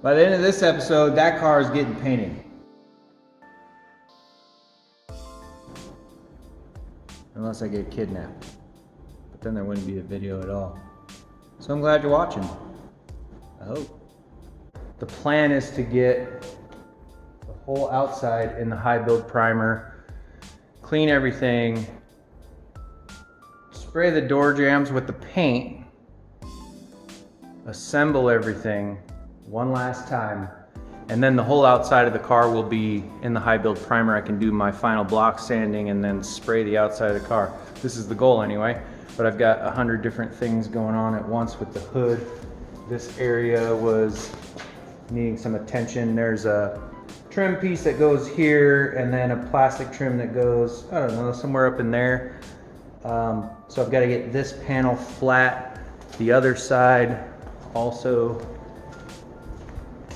By the end of this episode, that car is getting painted. Unless I get kidnapped. But then there wouldn't be a video at all. So I'm glad you're watching. I hope. The plan is to get the whole outside in the high build primer, clean everything, spray the door jambs with the paint, assemble everything one last time, and then the whole outside of the car will be in the high build primer. I can do my final block sanding and then spray the outside of the car. This is the goal anyway, but I've got 100 different things going on at once with the hood. This area was needing some attention. There's a trim piece that goes here and then a plastic trim that goes, I don't know, somewhere up in there. So I've got to get this panel flat. The other side also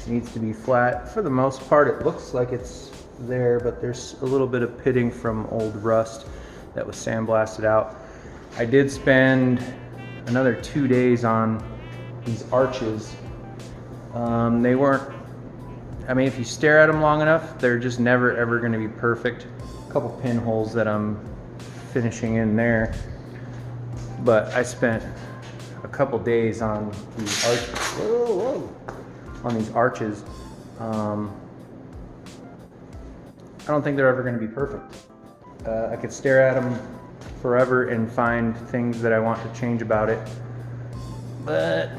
needs to be flat. For the most part, it looks like it's there, but there's a little bit of pitting from old rust that was sandblasted out. I did spend another 2 days on these arches. They weren't, I mean, if you stare at them long enough, they're just never ever going to be perfect. A couple pinholes that I'm finishing in there, but I spent a couple days on these arches. On these arches. I don't think they're ever going to be perfect. I could stare at them forever and find things that I want to change about it, but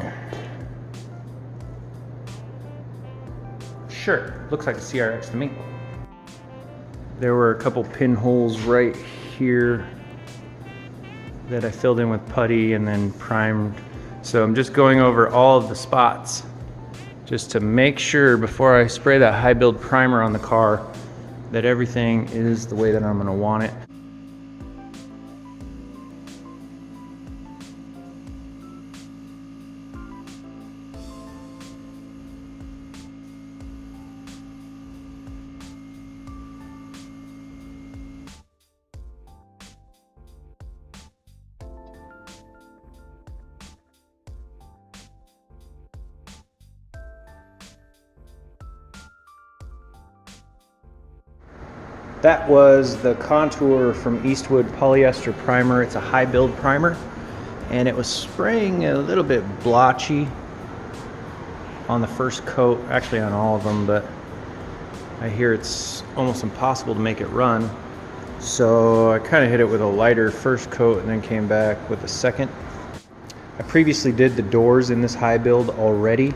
sure, looks like a CRX to me. There were a couple pinholes right here that I filled in with putty and then primed. So I'm just going over all of the spots just to make sure before I spray that high build primer on the car that everything is the way that I'm going to want it. That was the Contour from Eastwood polyester primer. It's a high build primer, and it was spraying a little bit blotchy on the first coat, actually on all of them, but I hear it's almost impossible to make it run. So I kind of hit it with a lighter first coat and then came back with a second. I previously did the doors in this high build already,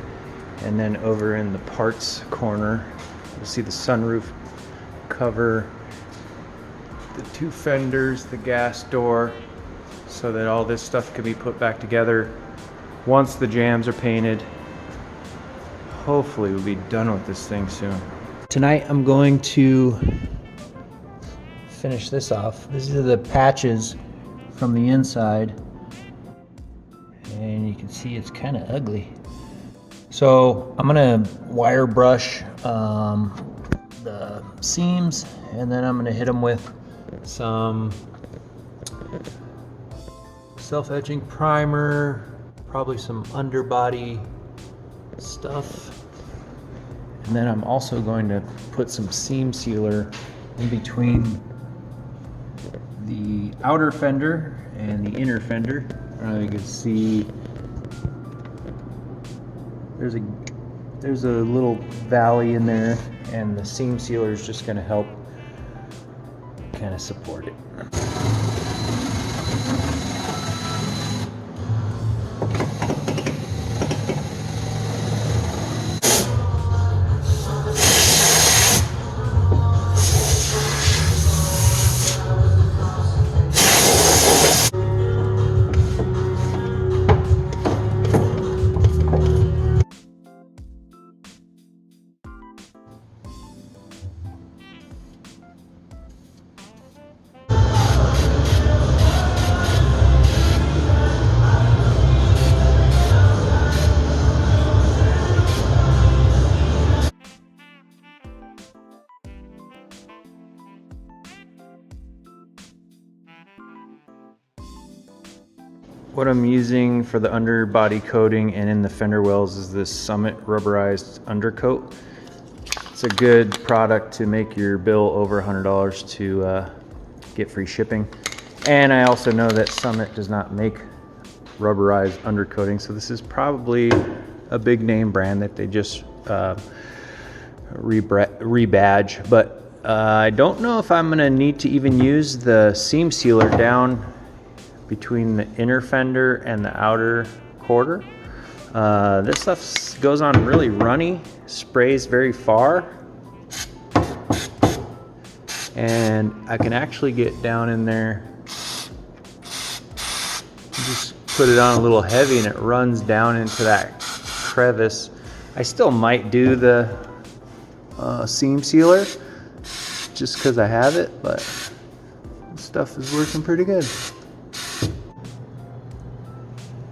and then over in the parts corner, you'll see the sunroof cover, the two fenders, the gas door, so that all this stuff can be put back together once the jambs are painted. Hopefully we'll be done with this thing soon. Tonight I'm going to finish this off. These are the patches from the inside, and you can see it's kind of ugly. So I'm gonna wire brush the seams, and then I'm gonna hit them with some self-etching primer, probably some underbody stuff, and then I'm also going to put some seam sealer in between the outer fender and the inner fender. I don't know if you can see there's a little valley in there, and the seam sealer is just going to help kind of support it. What I'm using for the underbody coating and in the fender wells is this Summit rubberized undercoat. It's a good product to make your bill over $100 to get free shipping. And I also know that Summit does not make rubberized undercoating, so this is probably a big name brand that they just rebadge. But I don't know if I'm gonna need to even use the seam sealer down between the inner fender and the outer quarter. This stuff goes on really runny, sprays very far, and I can actually get down in there, just put it on a little heavy and it runs down into that crevice. I still might do the seam sealer just because I have it, but this stuff is working pretty good.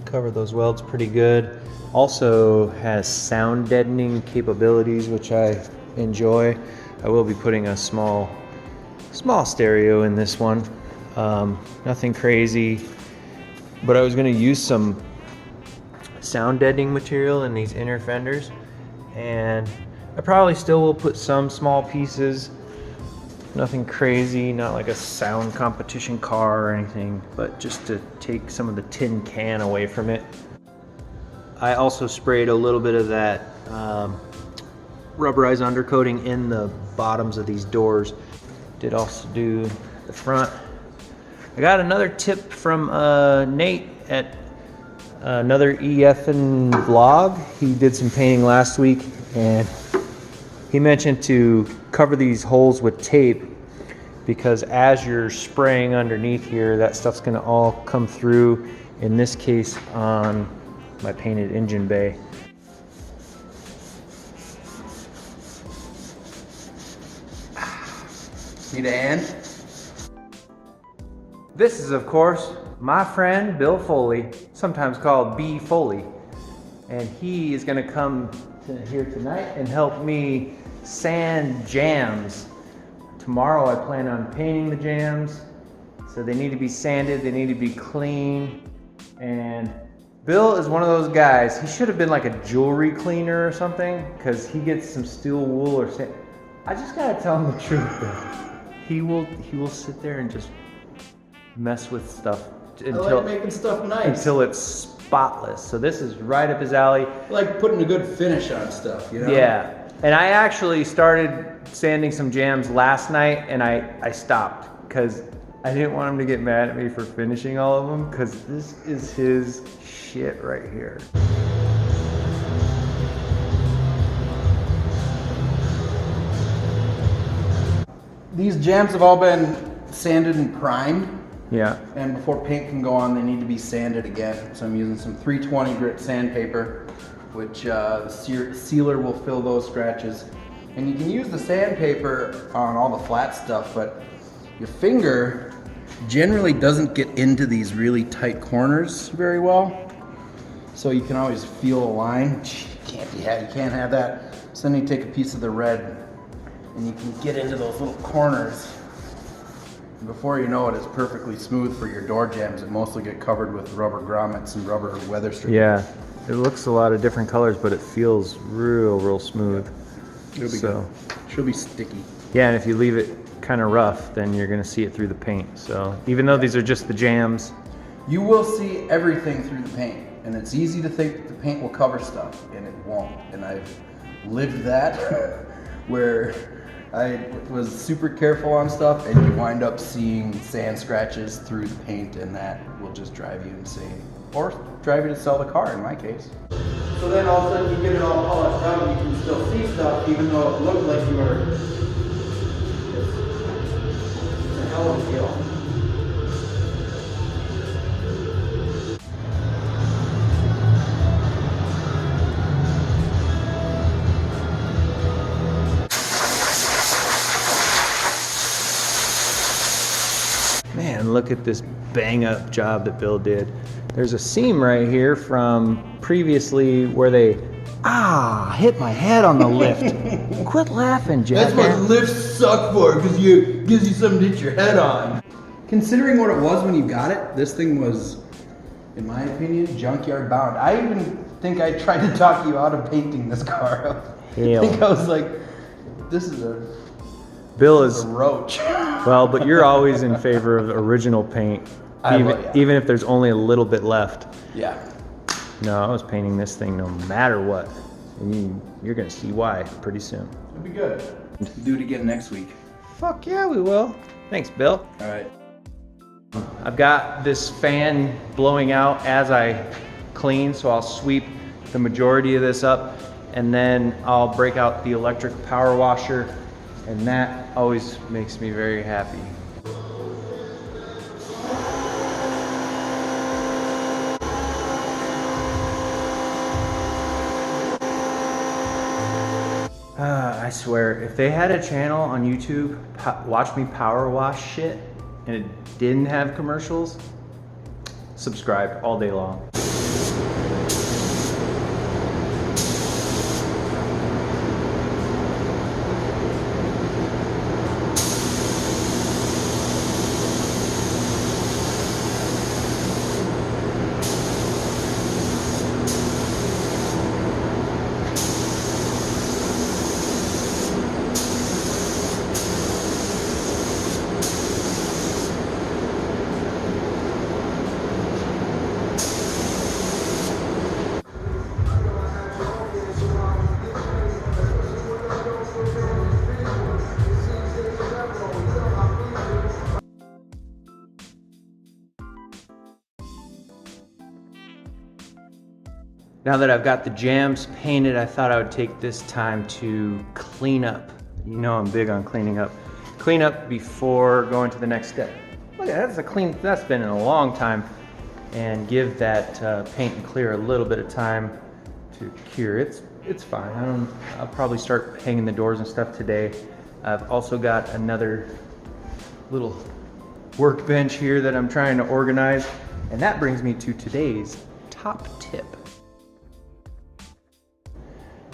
Cover those welds pretty good. Also has sound deadening capabilities, which I enjoy. I will be putting a small stereo in this one. Nothing crazy, but I was going to use some sound deadening material in these inner fenders, and I probably still will put some small pieces. Nothing crazy, not like a sound competition car or anything, but just to take some of the tin can away from it. I also sprayed a little bit of that rubberized undercoating in the bottoms of these doors. Did also do the front. I got another tip from Nate at another EFN vlog. He did some painting last week, and he mentioned to cover these holes with tape, because as you're spraying underneath here, that stuff's gonna all come through, in this case on my painted engine bay. Need a hand? This is, of course, my friend Bill Foley, sometimes called B Foley, and he is gonna come here tonight and help me sand jams. Tomorrow I plan on painting the jams, so they need to be sanded, they need to be clean. And Bill is one of those guys, he should have been like a jewelry cleaner or something, because he gets some steel wool or sand. I just gotta tell him the truth though. He will sit there and just mess with stuff until, I like making stuff nice. Until it's spotless. So this is right up his alley. I like putting a good finish on stuff, you know? Yeah. And I actually started sanding some jams last night, and I stopped because I didn't want him to get mad at me for finishing all of them, because this is his shit right here. These jams have all been sanded and primed. Yeah. And before paint can go on, they need to be sanded again. So I'm using some 320 grit sandpaper, which the sealer will fill those scratches. And you can use the sandpaper on all the flat stuff, but your finger generally doesn't get into these really tight corners very well. So you can always feel a line. You can't have that. So then you take a piece of the red and you can get into those little corners. And before you know it, it's perfectly smooth for your door jams that mostly get covered with rubber grommets and rubber weather stripping. Yeah, it looks a lot of different colors, but it feels real smooth. It'll be good. She'll be sticky. Yeah, and if you leave it kind of rough, then you're gonna see it through the paint. So even though these are just the jams, you will see everything through the paint. And it's easy to think that the paint will cover stuff, and it won't. And I've lived that where I was super careful on stuff, and you wind up seeing sand scratches through the paint, and that will just drive you insane. Or drive you to sell the car, in my case. So then all of a sudden you get it all polished out, and you can still see stuff, even though it looked like you were... It's a hell of a deal. man, look at this bang up job that Bill did. There's a seam right here from previously where they hit my head on the lift. Quit laughing, Jack. That's what lifts suck for, because it gives you something to hit your head on. Considering what it was when you got it, this thing was, in my opinion, junkyard bound. I even think I tried to talk you out of painting this car. I think I was like, this is a Bill is a roach. well, but you're always in favor of original paint, even if there's only a little bit left. Yeah. No, I was painting this thing no matter what. And you're gonna see why pretty soon. It'll be good. Do it again next week. Fuck yeah, we will. Thanks, Bill. All right. I've got this fan blowing out as I clean, so I'll sweep the majority of this up, and then I'll break out the electric power washer, and that always makes me very happy. I swear, if they had a channel on YouTube, watch me power wash shit, and it didn't have commercials, subscribe all day long. Now that I've got the jambs painted, I thought I would take this time to clean up. You know I'm big on cleaning up. Clean up before going to the next step. Look, that's been in a long time. And give that paint and clear a little bit of time to cure. It's fine. I'll probably start hanging the doors and stuff today. I've also got another little workbench here that I'm trying to organize. And that brings me to today's top tip.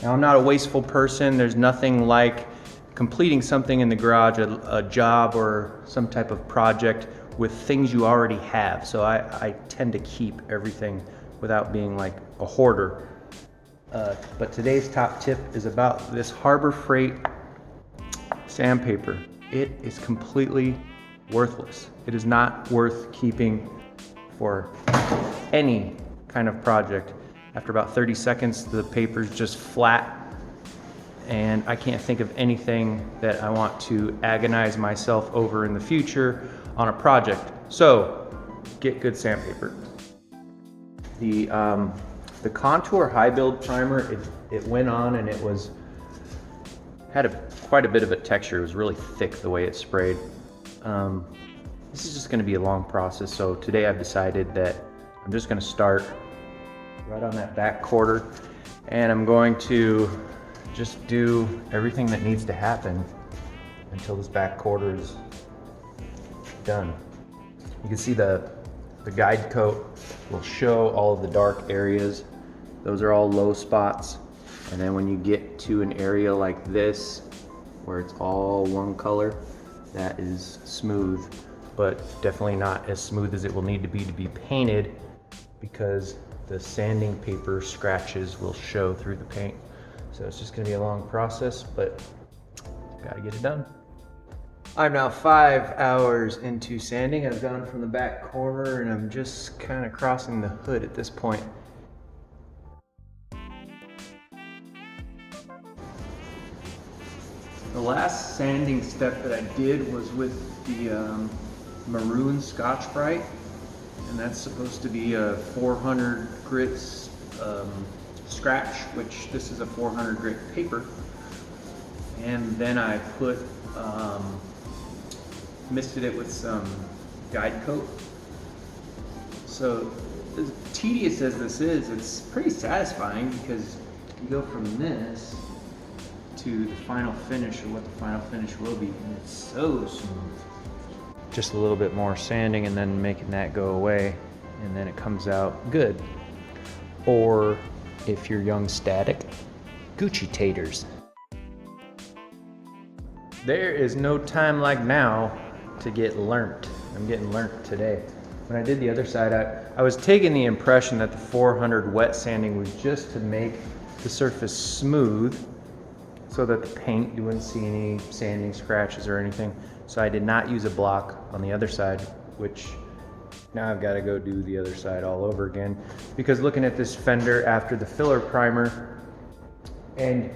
Now, I'm not a wasteful person. There's nothing like completing something in the garage, a job or some type of project with things you already have. So I tend to keep everything without being like a hoarder. But today's top tip is about this Harbor Freight sandpaper. It is completely worthless. It is not worth keeping for any kind of project. After about 30 seconds, the paper's just flat, and I can't think of anything that I want to agonize myself over in the future on a project. So, get good sandpaper. The Contour High Build Primer, it went on and it had quite a bit of a texture. It was really thick the way it sprayed. This is just gonna be a long process, so today I've decided that I'm just gonna start right on that back quarter, and I'm going to just do everything that needs to happen until this back quarter is done. You can see the guide coat will show all of the dark areas. Those are all low spots, and then when you get to an area like this where it's all one color, that is smooth, but definitely not as smooth as it will need to be painted, because the sanding paper scratches will show through the paint. So it's just gonna be a long process, but gotta get it done. I'm now 5 hours into sanding. I've gone from the back corner and I'm just kind of crossing the hood at this point. The last sanding step that I did was with the maroon Scotch-Brite. And that's supposed to be a 400 grit scratch, which this is a 400 grit paper. And then I put, misted it with some guide coat. So as tedious as this is, it's pretty satisfying, because you go from this to the final finish, or what the final finish will be, and it's so smooth. Just a little bit more sanding and then making that go away, and then it comes out good. Or if you're young static, Gucci taters. There is no time like now to get learnt. I'm getting learnt today. when I did the other side, I was taking the impression that the 400 wet sanding was just to make the surface smooth so that the paint, you wouldn't see any sanding scratches or anything. So I did not use a block on the other side, which now I've got to go do the other side all over again. Because looking at this fender after the filler primer and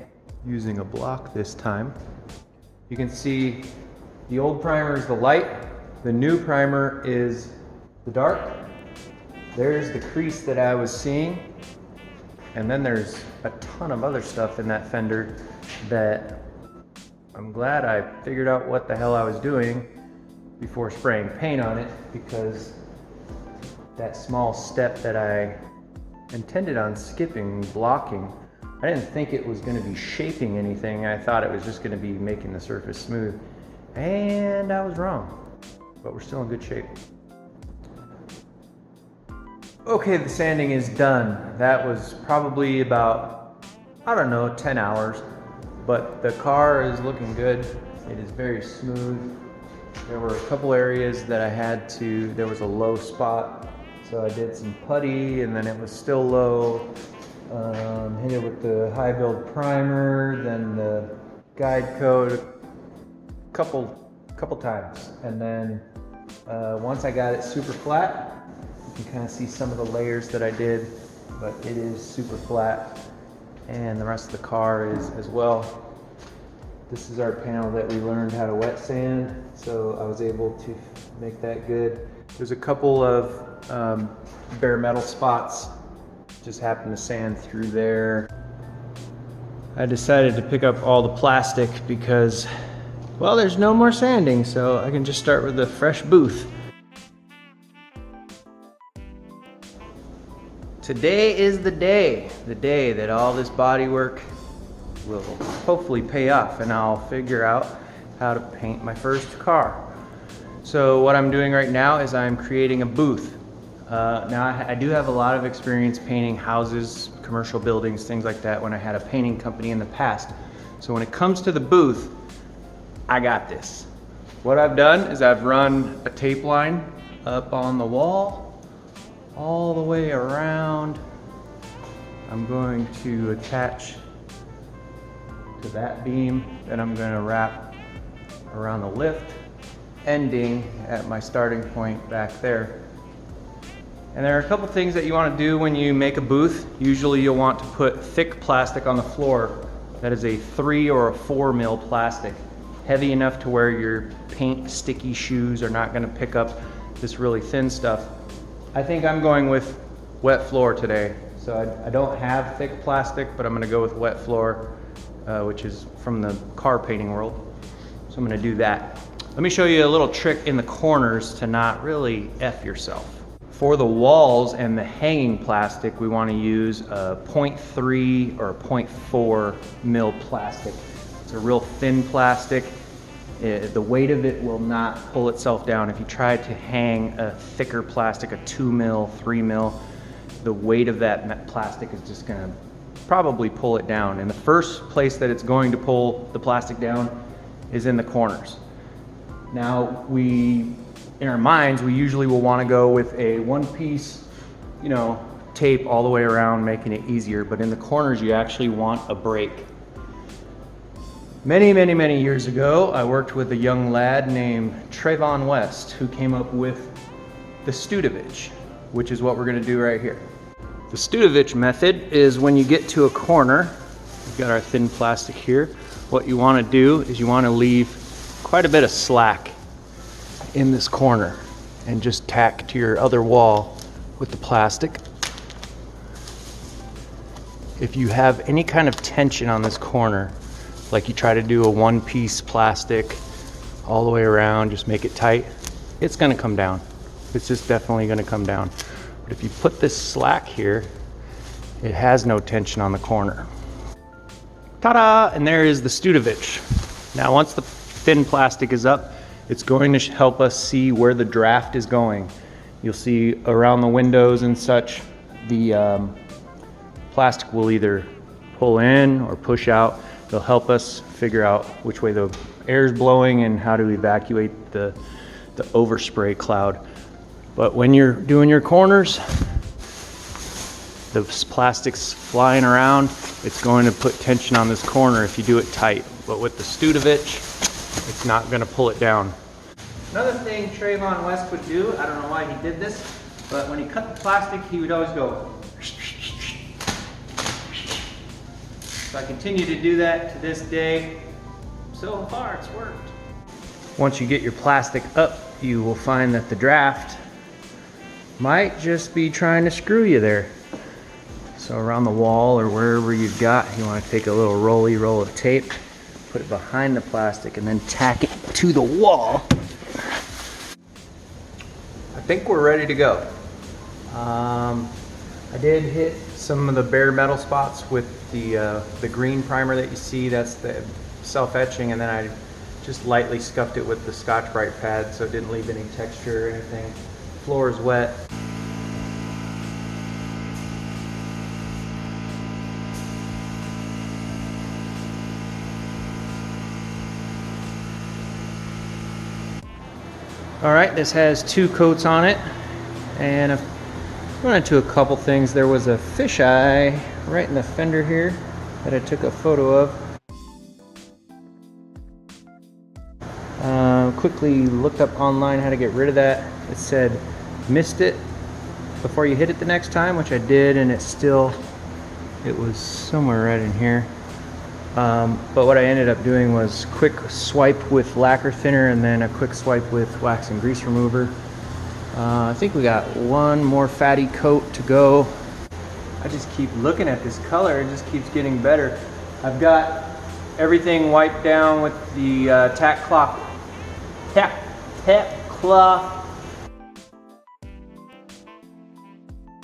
using a block this time, you can see the old primer is the light, the new primer is the dark. There's the crease that I was seeing. And then there's a ton of other stuff in that fender that I'm glad I figured out what the hell I was doing before spraying paint on it, because that small step that I intended on skipping, blocking, I didn't think it was going to be shaping anything. I thought it was just going to be making the surface smooth. And I was wrong, but we're still in good shape. Okay, the sanding is done. That was probably about, I don't know, 10 hours. But the car is looking good. It is very smooth. There were a couple areas that I had to, there was a low spot. So I did some putty and then it was still low. Hit it with the high build primer, then the guide coat a couple times. And then once I got it super flat, you can kind of see some of the layers that I did, but it is super flat. And the rest of the car is as well. This is our panel that we learned how to wet sand, so I was able to make that good. There's a couple of bare metal spots, just happened to sand through there. I decided to pick up all the plastic because, well, there's no more sanding, so I can just start with a fresh booth. Today is the day that all this body work will hopefully pay off and I'll figure out how to paint my first car. So what I'm doing right now is I'm creating a booth. Now I do have a lot of experience painting houses, commercial buildings, things like that when I had a painting company in the past. So when it comes to the booth, I got this. What I've done is I've run a tape line up on the wall all the way around. I'm going to attach to that beam, then I'm going to wrap around the lift, ending at my starting point back there. And there are a couple things that you want to do when you make a booth. Usually you'll want to put thick plastic on the floor. That is a 3 or a 4 mil plastic, heavy enough to where your paint sticky shoes are not going to pick up this really thin stuff. I think I'm going with wet floor today. So I don't have thick plastic, but I'm going to go with wet floor, which is from the car painting world. So I'm going to do that. Let me show you a little trick in the corners to not really F yourself. For the walls and the hanging plastic, we want to use a 0.3 or a 0.4 mil plastic. It's a real thin plastic. The weight of it will not pull itself down. If you try to hang a thicker plastic, a 2 mil, 3 mil, the weight of that plastic is just going to probably pull it down. And the first place that it's going to pull the plastic down is in the corners. Now, in our minds, we usually will want to go with a one-piece, tape all the way around, making it easier. But in the corners, you actually want a break. Many, many, many years ago, I worked with a young lad named Trayvon West, who came up with the Studovich, which is what we're going to do right here. The Studovich method is when you get to a corner, we've got our thin plastic here, what you want to do is you want to leave quite a bit of slack in this corner and just tack to your other wall with the plastic. If you have any kind of tension on this corner, like you try to do a one-piece plastic all the way around, just make it tight, it's going to come down. It's just definitely going to come down. But if you put this slack here, it has no tension on the corner. Ta-da! And there is the Studovich. Now once the thin plastic is up, it's going to help us see where the draft is going. You'll see around the windows and such, the plastic will either pull in or push out. It'll help us figure out which way the air is blowing and how to evacuate the overspray cloud. But when you're doing your corners, the plastic's flying around, it's going to put tension on this corner if you do it tight. But with the Studovich, it's not going to pull it down. Another thing Trayvon West would do, I don't know why he did this, but when he cut the plastic, he would always go. So I continue to do that to this day. So far, it's worked. Once you get your plastic up, you will find that the draft might just be trying to screw you there. So around the wall or wherever you've got, you want to take a little roll of tape, put it behind the plastic, and then tack it to the wall. I think we're ready to go. I did hit some of the bare metal spots with the green primer that you see. That's the self-etching, and then I just lightly scuffed it with the Scotch-Brite pad so it didn't leave any texture or anything. Floor is wet. All right, this has 2 coats on it, and I've run into a couple things. There was a fisheye right in the fender here that I took a photo of. Quickly looked up online how to get rid of that. It said mist it before you hit it the next time, which I did, and it was somewhere right in here. But what I ended up doing was quick swipe with lacquer thinner and then a quick swipe with wax and grease remover. I think we got one more fatty coat to go. I just keep looking at this color, it just keeps getting better. I've got everything wiped down with the tack cloth.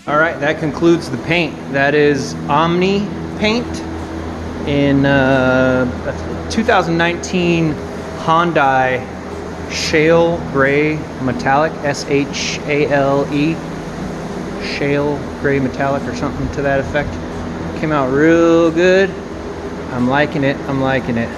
All right, that concludes the paint. That is Omni paint in 2019 Hyundai Shale Gray Metallic, S-H-A-L-E, Shale Gray Metallic or something to that effect. Came out real good. I'm liking it, I'm liking it.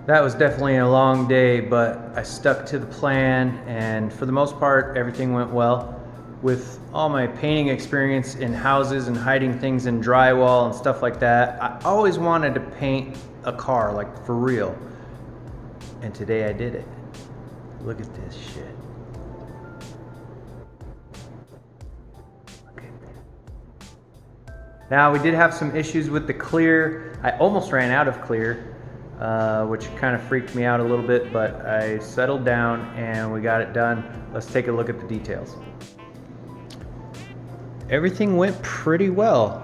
That was definitely a long day, but I stuck to the plan, and for the most part, everything went well. With all my painting experience in houses and hiding things in drywall and stuff like that, I always wanted to paint a car, like for real. And today I did it. Look at this shit. Now, we did have some issues with the clear. I almost ran out of clear, which kind of freaked me out a little bit, but I settled down and we got it done. Let's take a look at the details. Everything went pretty well.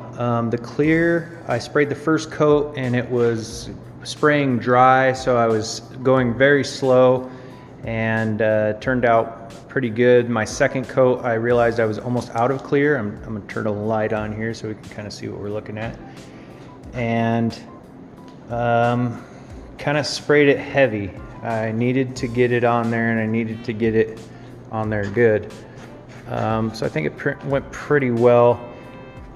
The clear, I sprayed the first coat and it was spraying dry, so I was going very slow, and turned out pretty good. My second coat, I realized I was almost out of clear. I'm gonna turn a light on here so we can kind of see what we're looking at. And kind of sprayed it heavy. I needed to get it on there, and I needed to get it on there good. So I think it went pretty well.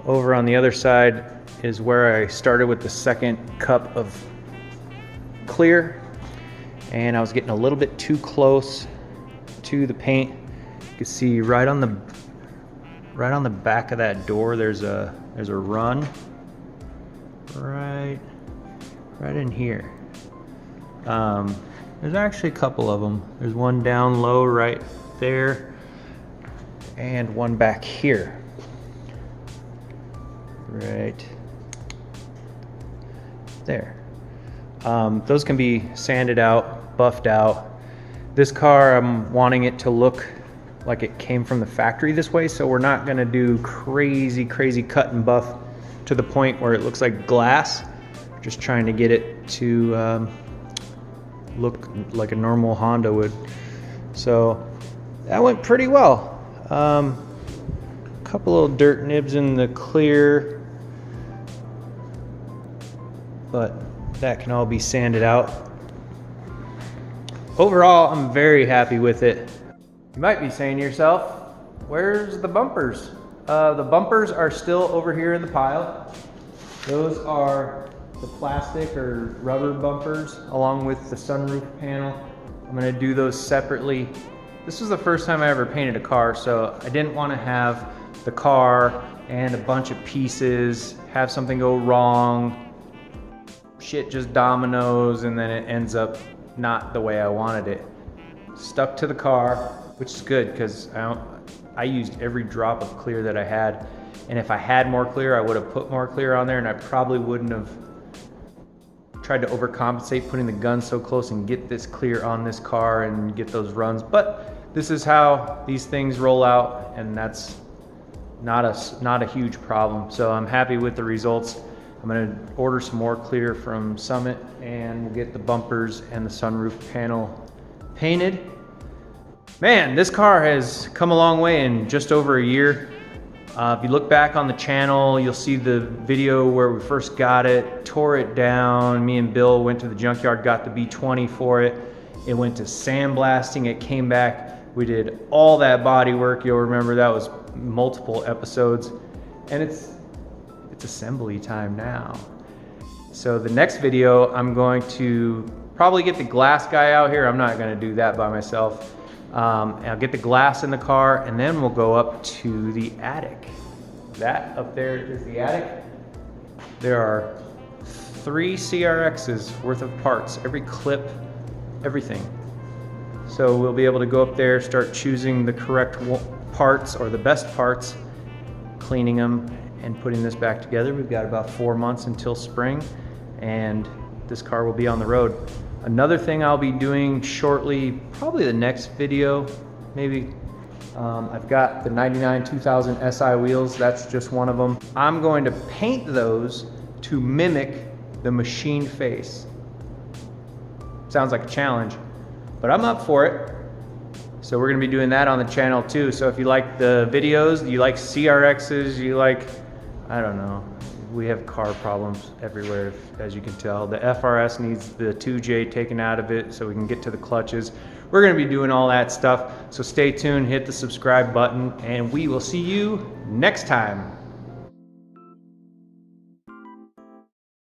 Over on the other side is where I started with the second cup of clear, and I was getting a little bit too close to the paint. You can see right on the back of that door there's a run right in here. There's actually a couple of them. There's one down low right there and one back here. Right there. Those can be sanded out, buffed out. This car, I'm wanting it to look like it came from the factory this way, so we're not gonna do crazy cut and buff to the point where it looks like glass. Just trying to get it to look like a normal Honda would. So that went pretty well. A couple little dirt nibs in the clear, but that can all be sanded out. Overall, I'm very happy with it. You might be saying to yourself, where's the bumpers? The bumpers are still over here in the pile. Those are the plastic or rubber bumpers along with the sunroof panel. I'm gonna do those separately. This was the first time I ever painted a car, so I didn't want to have the car and a bunch of pieces, have something go wrong, shit just dominoes, and then it ends up not the way I wanted it. Stuck to the car, which is good because I used every drop of clear that I had, and if I had more clear I would have put more clear on there, and I probably wouldn't have tried to overcompensate putting the gun so close and get this clear on this car and get those runs. But this is how these things roll out, and that's not a huge problem. So I'm happy with the results. I'm gonna order some more clear from Summit, and we'll get the bumpers and the sunroof panel painted. Man, this car has come a long way in just over a year. If you look back on the channel, you'll see the video where we first got it, tore it down. Me and Bill went to the junkyard, got the B20 for it. It went to sandblasting, it came back. We did all that body work. You'll remember that was multiple episodes. And it's assembly time now. So the next video, I'm going to probably get the glass guy out here. I'm not gonna do that by myself. I'll get the glass in the car, and then we'll go up to the attic. That up there is the attic. There are 3 CRXs worth of parts, every clip, everything. So we'll be able to go up there, start choosing the correct parts or the best parts, cleaning them, and putting this back together. We've got about 4 months until spring, and this car will be on the road. Another thing I'll be doing shortly, probably the next video, maybe, I've got the 99 2000 SI wheels. That's just one of them. I'm going to paint those to mimic the machine face. Sounds like a challenge, but I'm up for it. So we're gonna be doing that on the channel too. So if you like the videos, you like CRXs, you like, I don't know, we have car problems everywhere, as you can tell. The FRS needs the 2J taken out of it so we can get to the clutches. We're gonna be doing all that stuff. So stay tuned, hit the subscribe button, and we will see you next time.